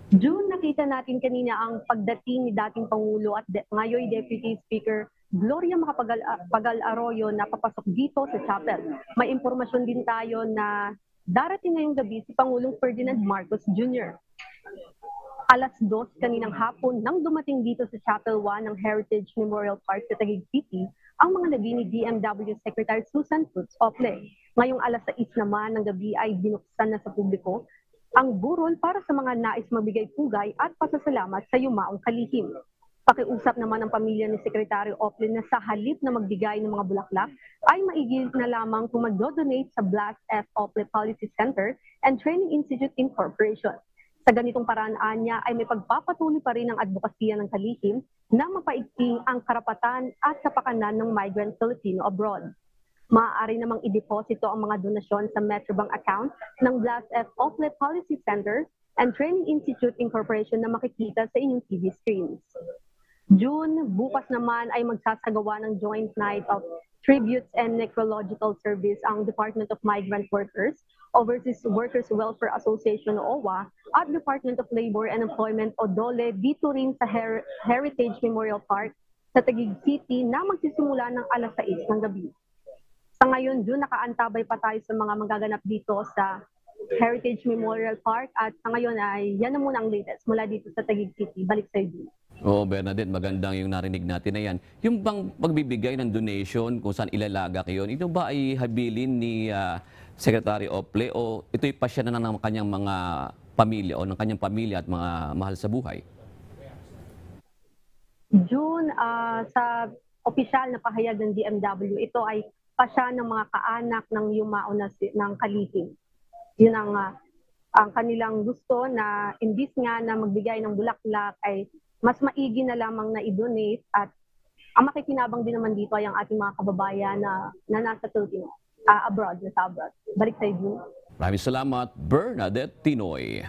June, nakita natin kanina ang pagdating ni dating Pangulo at ngayon Deputy Speaker Gloria Macapagal-Arroyo na papasok dito sa chapel. May impormasyon din tayo na darating ngayong gabi si Pangulong Ferdinand Marcos Jr. Alas 2 kaninang hapon nang dumating dito sa Chapel 1 ng Heritage Memorial Park sa Taguig City ang mga nabi ni DMW Secretary Susan Fruits Ople. Ngayong alas 6 naman ng gabi ay binuksan na sa publiko ang burol para sa mga nais magbigay pugay at pasasalamat sa yumaong kalihim. Pakiusap naman ng pamilya ni Secretary Ople na sa halip na magbigay ng mga bulaklak ay maigil na lamang kung mag-donate sa Blas F. Ople Policy Center and Training Institute Incorporation. Sa ganitong paraan niya ay may pagpapatuloy pa rin ang advokasya ng kalihim na mapaigting ang karapatan at kapakanan ng migrant Filipino abroad. Maaari namang ideposito ang mga donasyon sa Metrobank account ng Blas F. Ople Policy Center and Training Institute Incorporation na makikita sa inyong TV screens. June, bukas naman ay magsasagawa ng joint night of tributes and necrological service ang Department of Migrant Workers, Overseas Workers Welfare Association o OWA, at Department of Labor and Employment o DOLE dito rin sa Heritage Memorial Park sa Taguig City na magsisimula ng alas 6 ng gabi. Sa ngayon, June, nakaantabay pa tayo sa mga magaganap dito sa Heritage Memorial Park at sa ngayon ay yan na muna ang latest mula dito sa Taguig City. Balik sa June. Oo, Bernadette, magandang yung narinig natin na yan. Yung bang pagbibigay ng donation kung saan ilalagak yun, ito ba ay habilin ni Secretary Ople o ito'y pasya na ng kanyang mga pamilya o ng kanyang pamilya at mga mahal sa buhay? June, sa opisyal na pahayag ng DMW, ito ay pasya ng mga kaanak ng yumao ng kalihim. Yun ang kanilang gusto na imbis nga na magbigay ng bulaklak ay mas maigi na lamang na i-donate at ang makikinabang din naman dito ay ang ating mga kababayan na nasa Philippines, abroad, nasa abroad. Balik sa June. Maraming salamat, Bernadette Tinoy.